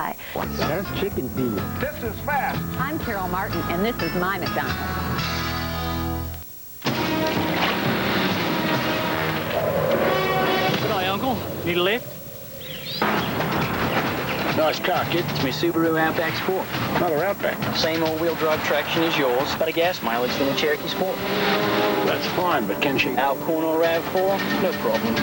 Hi. There's chicken feed. This is fast. I'm Carol Martin, and this is my McDonald's. Good eye, Uncle. Need a lift? Nice car, kid. It's my Subaru Outback Sport. Another Outback. Same all-wheel drive traction as yours, but a gas mileage than a Cherokee Sport. That's fine, but can she... Alcorn or RAV4? No problem.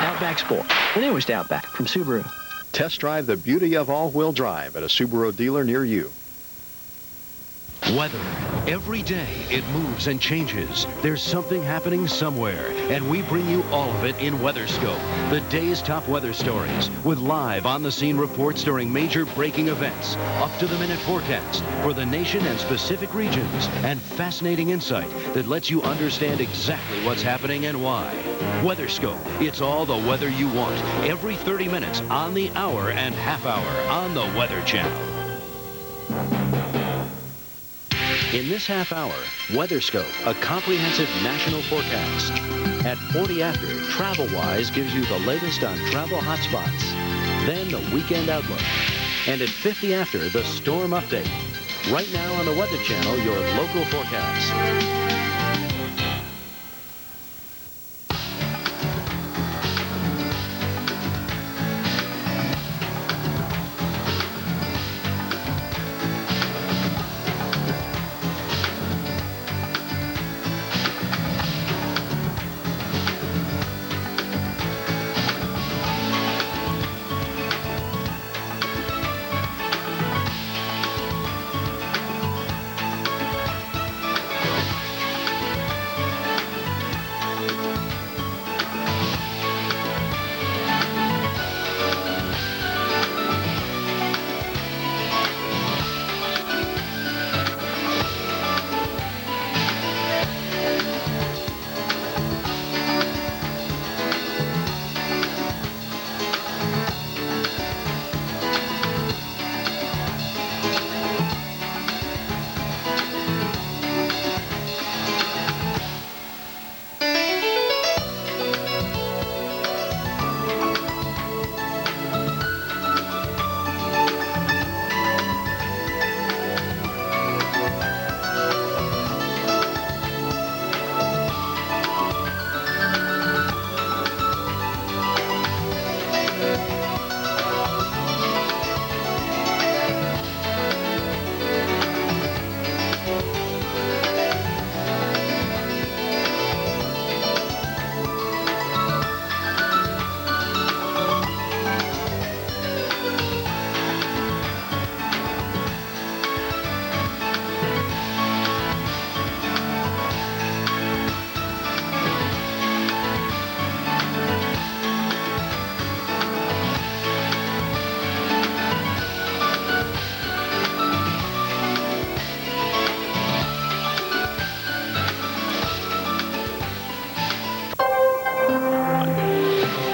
Outback Sport. The newest Outback from Subaru. Test drive the beauty of all-wheel drive at a Subaru dealer near you. Weather. Every day it moves and changes. There's something happening somewhere, and we bring you all of it in WeatherScope, the day's top weather stories, with live on-the-scene reports during major breaking events, up-to-the-minute forecast for the nation and specific regions, and fascinating insight that lets you understand exactly what's happening and why. WeatherScope. It's all the weather you want, every 30 minutes on the hour and half hour on the Weather Channel. In this half hour, WeatherScope, a comprehensive national forecast. At 40 after, TravelWise gives you the latest on travel hotspots. Then the weekend outlook. And at 50 after, the storm update. Right now on the Weather Channel, your local forecast.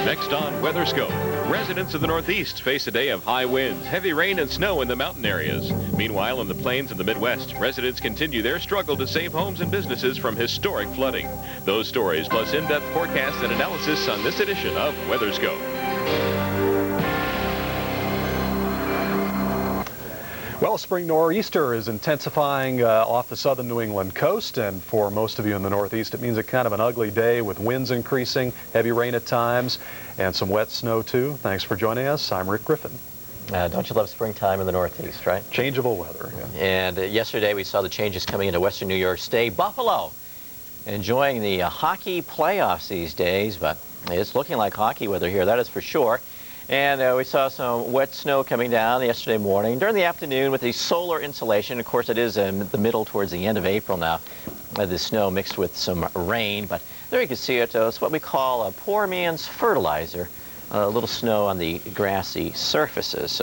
Next on WeatherScope, residents of the Northeast face a day of high winds, heavy rain, and snow in the mountain areas. Meanwhile, in the plains and the Midwest, residents continue their struggle to save homes and businesses from historic flooding. Those stories, plus in-depth forecasts and analysis on this edition of WeatherScope. Well, spring nor'easter is intensifying off the southern New England coast, and for most of you in the Northeast, it means a kind of an ugly day with winds increasing, heavy rain at times, and some wet snow too. Thanks for joining us. I'm Rick Griffin. Don't you love springtime in the Northeast, right? Changeable weather. Yeah. And yesterday we saw the changes coming into western New York State. Buffalo enjoying the hockey playoffs these days, but it's looking like hockey weather here, that is for sure. And we saw some wet snow coming down yesterday morning. During the afternoon with the solar insulation, of course it is in the middle towards the end of April now, the snow mixed with some rain, but there you can see it. It's what we call a poor man's fertilizer, a little snow on the grassy surfaces.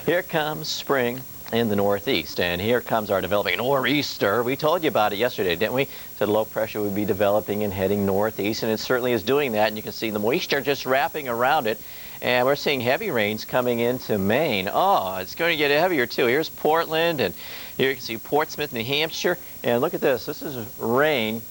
Here comes spring in the Northeast, and here comes our developing nor'easter. We told you about it yesterday, didn't we? Said low pressure would be developing and heading northeast, and it certainly is doing that, and you can see the moisture just wrapping around it. And we're seeing heavy rains coming into Maine. Oh, it's going to get heavier too. Here's Portland, and here you can see Portsmouth, New Hampshire. And look at this. This is rain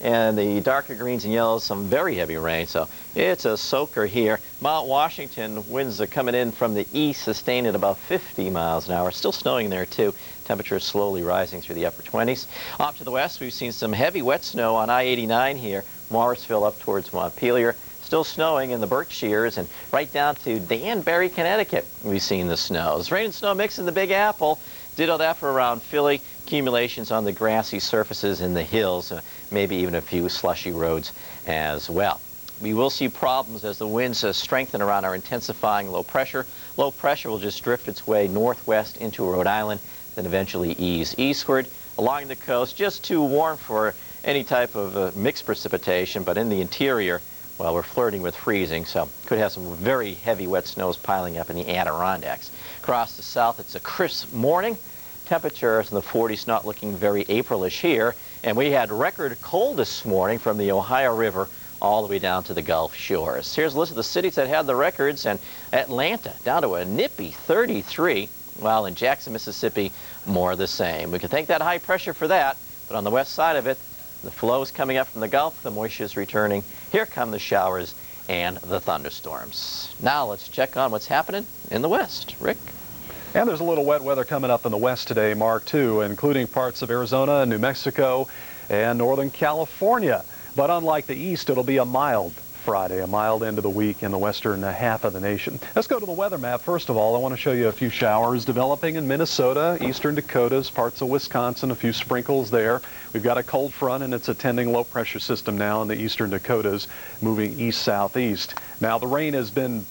and the darker greens and yellows, some very heavy rain. So it's a soaker here. Mount Washington, winds are coming in from the east, sustained at about 50 miles an hour. Still snowing there, too. Temperatures slowly rising through the upper 20s. Off to the west, we've seen some heavy wet snow on I-89 here, Morrisville up towards Montpelier. Still snowing in the Berkshires, and right down to Danbury, Connecticut, we've seen the snows. Rain and snow mix in the Big Apple. Ditto that for around Philly. Accumulations on the grassy surfaces in the hills, maybe even a few slushy roads as well. We will see problems as the winds strengthen around our intensifying low pressure. Low pressure will just drift its way northwest into Rhode Island, then eventually ease eastward along the coast. Just too warm for any type of mixed precipitation, but in the interior, well, we're flirting with freezing, so could have some very heavy wet snows piling up in the Adirondacks. Across the south, it's a crisp morning. Temperatures in the 40s, not looking very Aprilish here. And we had record cold this morning from the Ohio River all the way down to the Gulf Shores. Here's a list of the cities that had the records, and Atlanta down to a nippy 33, while in Jackson, Mississippi, more of the same. We can thank that high pressure for that, but on the west side of it, the flow's coming up from the Gulf, the moisture's returning. Here come the showers and the thunderstorms. Now let's check on what's happening in the west. Rick? And there's a little wet weather coming up in the west today, Mark, too, including parts of Arizona, New Mexico, and Northern California. But unlike the east, it'll be a mild Friday, a mild end of the week in the western half of the nation. Let's go to the weather map. First of all, I want to show you a few showers developing in Minnesota, eastern Dakotas, parts of Wisconsin, a few sprinkles there. We've got a cold front and its attending low pressure system now in the eastern Dakotas, moving east-southeast. Now the rain has been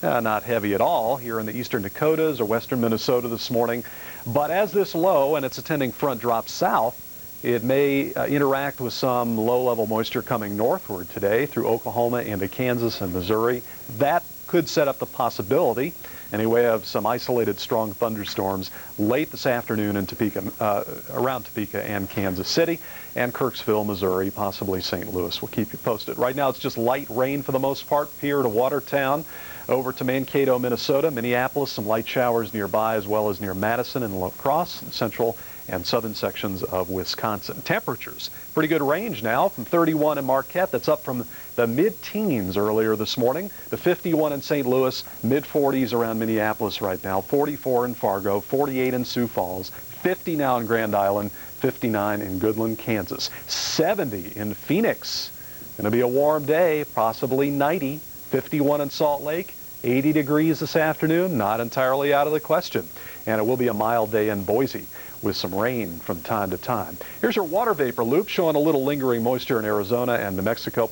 not heavy at all here in the eastern Dakotas or western Minnesota this morning, but as this low and its attending front drops south, it may interact with some low-level moisture coming northward today through Oklahoma into Kansas and Missouri. That could set up the possibility, anyway, of some isolated strong thunderstorms late this afternoon in Topeka, around Topeka and Kansas City, and Kirksville, Missouri, possibly St. Louis. We'll keep you posted. Right now, it's just light rain for the most part, Pierre to Watertown, over to Mankato, Minnesota, Minneapolis, some light showers nearby, as well as near Madison and La Crosse, central and southern sections of Wisconsin. Temperatures, pretty good range now, from 31 in Marquette. That's up from the mid-teens earlier this morning. The 51 in St. Louis, mid-40s around Minneapolis right now, 44 in Fargo, 48 in Sioux Falls, 50 now in Grand Island, 59 in Goodland, Kansas, 70 in Phoenix. Going to be a warm day, possibly 90, 51 in Salt Lake, 80 degrees this afternoon, not entirely out of the question. And it will be a mild day in Boise with some rain from time to time. Here's your water vapor loop showing a little lingering moisture in Arizona and New Mexico.